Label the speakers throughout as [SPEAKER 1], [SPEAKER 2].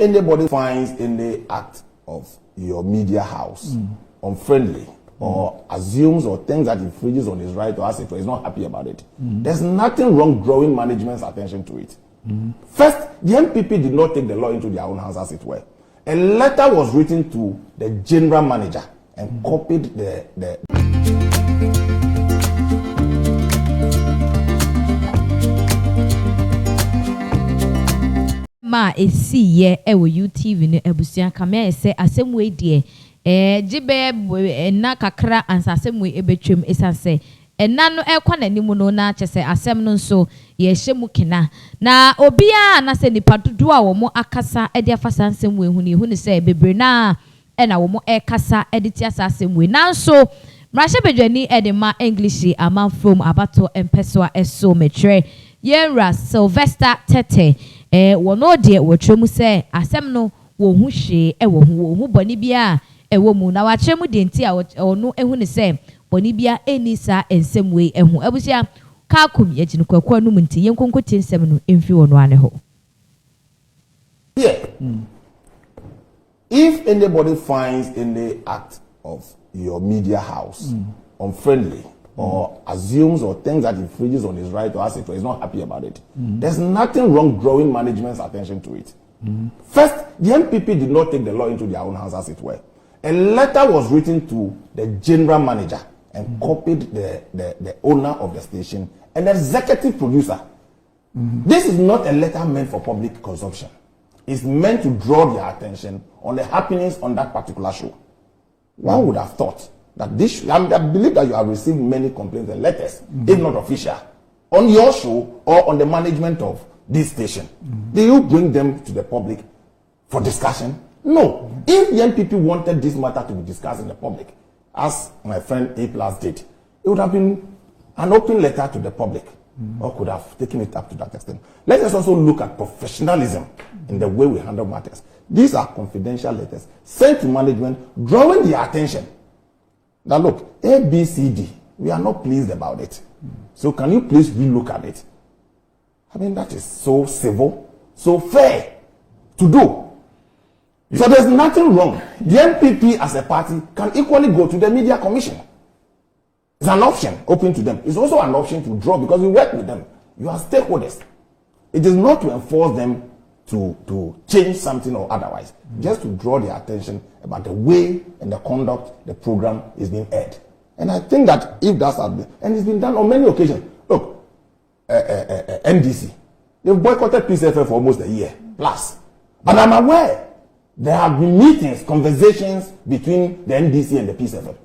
[SPEAKER 1] anybody finds any act of your media house unfriendly or assumes or thinks that infringes on his right to ask it, or is not happy about it, there's nothing wrong drawing management's attention to it. First, the NPP did not take the law into their own hands, as it were. A letter was written to the general manager and copied the
[SPEAKER 2] ma esi ye ewo UTV ne abusia kame ese asemwe die jibe na kakra ansa asemwe ebetwem esase enna no ekwa nanimu no na chese asem no nso ye hyemu kena na obia na se nipa dodo a wo mo akasa ede afasa asemwe hu ne se bebre na na wo mo ekasa ede ti asa asemwe nanso mrahye bedwani ede ma English ama from abato empeso eso metre yenra Sylvester Tetteh wono de wotwemu se asem no wo hu hwe wo hu boni bia wo mu na wachemu de nti a ono ehu ne se boni bia enisa ensemwe ehu abusia ka kum ye gine kwakwa no nti yenkonkoti nsem no emfi wono ane ho.
[SPEAKER 1] Yeah. If anybody finds any act of your media house unfriendly or assumes or thinks that infringes on his right to ask it, or is not happy about it, there's nothing wrong drawing management's attention to it. First, the NPP did not take the law into their own hands, as it were. A letter was written to the general manager and copied the owner of the station and the executive producer. This is not a letter meant for public consumption. It's meant to draw their attention on the happenings on that particular show. One would have thought that this, I believe that you have received many complaints and letters, if not official, on your show or on the management of this station. Do you bring them to the public for discussion? No. If the NPP wanted this matter to be discussed in the public, as my friend A+ did, it would have been an open letter to the public, or could have taken it up to that extent. Let us also look at professionalism in the way we handle matters. These are confidential letters sent to management, drawing their attention. Now look, A, B, C, D, we are not pleased about it. So can you please relook at it? I mean, that is so civil, so fair to do. So there's nothing wrong. The NPP as a party can equally go to the media commission. It's an option open to them. It's also an option to draw, because we work with them. You are stakeholders. It is not to enforce them to change something or otherwise, just to draw their attention about the way and the conduct the program is being aired. And I think that if that's and it's been done on many occasions. Look, NDC, they've boycotted PCFF for almost a year plus. But I'm aware there have been meetings, conversations between the NDC and the PCFF.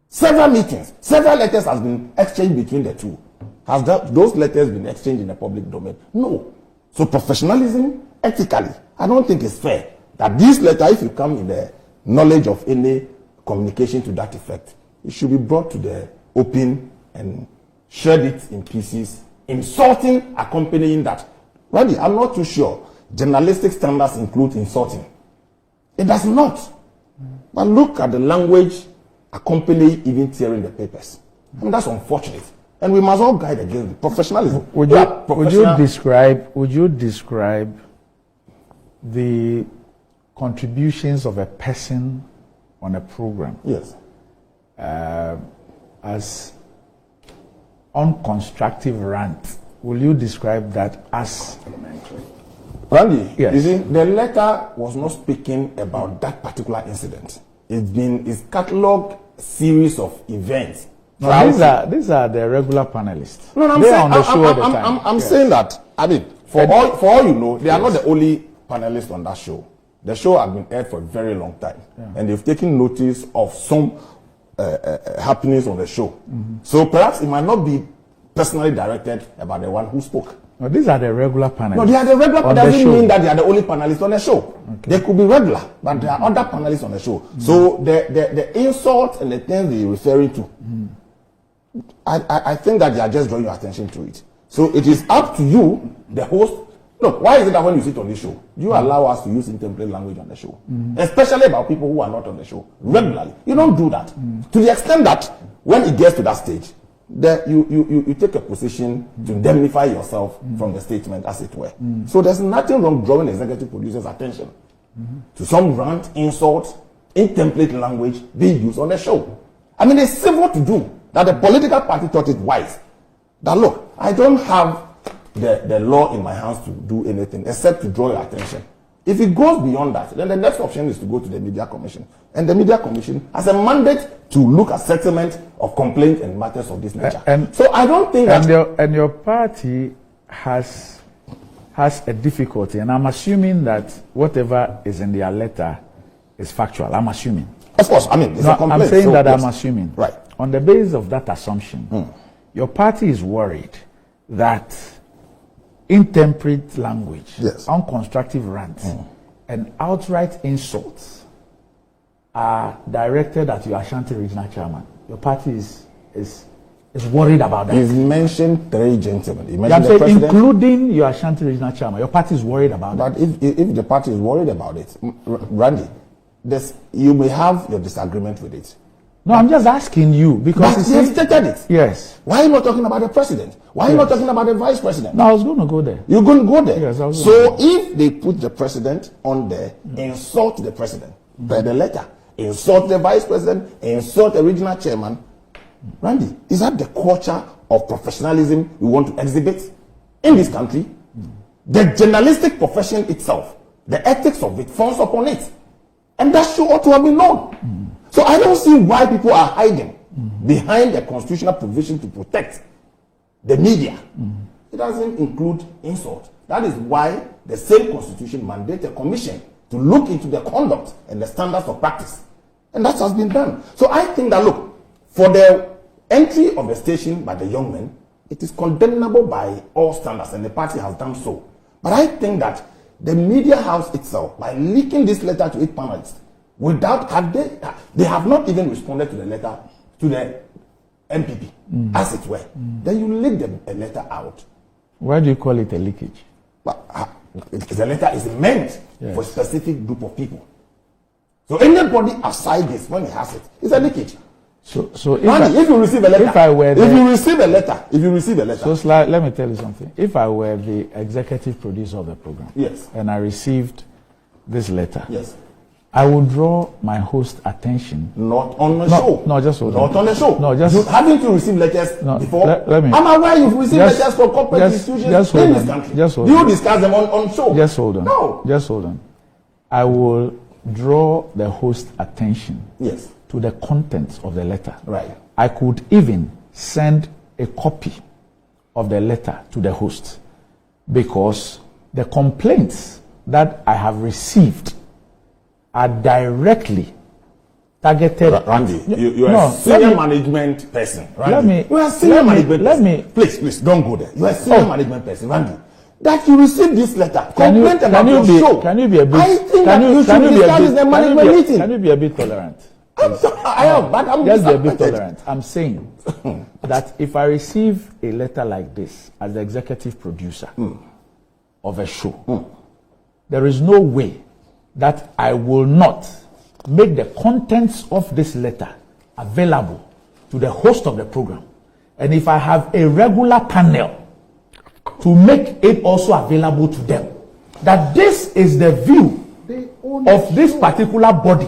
[SPEAKER 1] Several meetings, several letters has been exchanged between the two. Has those letters been exchanged in the public domain? No. So professionalism, ethically, I don't think it's fair that this letter, if you come in the knowledge of any communication to that effect, it should be brought to the open and shared it in pieces, insulting, accompanying that. Randy, I'm not too sure journalistic standards include insulting. It does not. But look at the language accompanying even tearing the papers. And that's unfortunate. And we must all guide against it. Professionalism.
[SPEAKER 3] Would you describe the contributions of a person on a program?
[SPEAKER 1] Yes.
[SPEAKER 3] As unconstructive rant? Will you describe that as elementary?
[SPEAKER 1] Randy,
[SPEAKER 3] yes.
[SPEAKER 1] You see, the letter was not speaking about that particular incident. It's catalogued a series of events.
[SPEAKER 3] No, these are the regular panelists.
[SPEAKER 1] No, I'm
[SPEAKER 3] They're
[SPEAKER 1] saying,
[SPEAKER 3] on the show all the time.
[SPEAKER 1] I'm saying that, I mean, for all you know, they are not the only panelists on that show. The show has been aired for a very long time. And they've taken notice of some happenings on the show. So perhaps it might not be personally directed about the one who spoke.
[SPEAKER 3] No, these are the regular panelists.
[SPEAKER 1] No, they are the regular panelists. Doesn't mean that they are the only panelists on the show. Okay. They could be regular, but there are other panelists on the show. So the insult and the things they're referring to, I think that they are just drawing your attention to it. So it is up to you, the host. Look, why is it that when you sit on this show, you allow us to use intemperate language on the show? Especially about people who are not on the show regularly. You don't do that. To the extent that when it gets to that stage, you take a position to indemnify yourself from the statement, as it were. So there's nothing wrong drawing executive producer's attention to some rant, insult, in-template language being used on the show. I mean, it's civil to do that. The political party thought it wise that, look, I don't have the law in my hands to do anything except to draw your attention. If it goes beyond that, then the next option is to go to the Media Commission. And the Media Commission has a mandate to look at settlement of complaints and matters of this nature. So I don't think
[SPEAKER 3] and your party has a difficulty, and I'm assuming that whatever is in their letter is factual. I'm assuming.
[SPEAKER 1] Of course, I mean, it's a complaint.
[SPEAKER 3] I'm saying that I'm assuming.
[SPEAKER 1] Right.
[SPEAKER 3] On the basis of that assumption, your party is worried that intemperate language, unconstructive rants, and outright insults are directed at your Ashanti regional chairman. Your party is worried about that.
[SPEAKER 1] You've mentioned 3 gentlemen. You mentioned the
[SPEAKER 3] president, including your Ashanti regional chairman. Your party is worried about that.
[SPEAKER 1] But if the party is worried about it, Randy, you may have your disagreement with it.
[SPEAKER 3] No, I'm just asking you because
[SPEAKER 1] you stated it.
[SPEAKER 3] Yes.
[SPEAKER 1] Why are you not talking about the president? Why are you not talking about the vice president?
[SPEAKER 3] No, I was going to go there.
[SPEAKER 1] You're going to go there?
[SPEAKER 3] Yes, I was
[SPEAKER 1] so if they put the president on there, insult the president by the letter, insult the vice president, insult the regional chairman, Randy, is that the culture of professionalism we want to exhibit in this country? The journalistic profession itself, the ethics of it falls upon it. And that should ought to have been known. So I don't see why people are hiding behind the constitutional provision to protect the media. It doesn't include insult. That is why the same constitution mandates a commission to look into the conduct and the standards of practice. And that has been done. So I think that, look, for the entry of the station by the young men, it is condemnable by all standards, and the party has done so. But I think that the media house itself, by leaking this letter to its panelists, they have not even responded to the letter to the NPP, as it were. Then you leak the letter out.
[SPEAKER 3] Why do you call it a leakage?
[SPEAKER 1] But the letter is meant for a specific group of people. So anybody outside this, when he has it, it's a leakage.
[SPEAKER 3] So
[SPEAKER 1] if you receive a letter, if you receive a letter.
[SPEAKER 3] So let me tell you something. If I were the executive producer of the program, and I received this letter, I would draw my host attention.
[SPEAKER 1] Not on the show.
[SPEAKER 3] No, just hold on.
[SPEAKER 1] Not on the show.
[SPEAKER 3] No, just
[SPEAKER 1] haven't you received letters before?
[SPEAKER 3] Let me.
[SPEAKER 1] I'm aware you've received letters from corporate institutions in this country. Do you discuss them on show?
[SPEAKER 3] Just hold on.
[SPEAKER 1] No.
[SPEAKER 3] Just hold on. I will draw the host attention to the contents of the letter.
[SPEAKER 1] Right.
[SPEAKER 3] I could even send a copy of the letter to the host, because the complaints that I have received are directly targeted.
[SPEAKER 1] Randy, you are a senior management person. Randy. You are a senior management person. Please, don't go there. You are a senior management person, Randy. That you received this letter, complaint about your show.
[SPEAKER 3] Can you be a bit?
[SPEAKER 1] I think that you should discuss the management meeting.
[SPEAKER 3] Can you be a bit tolerant?
[SPEAKER 1] I am, but I'm
[SPEAKER 3] just be a bit tolerant. I'm saying that if I receive a letter like this as the executive producer of a show, there is no way that I will not make the contents of this letter available to the host of the program. And if I have a regular panel, to make it also available to them. That this is the view of this particular body.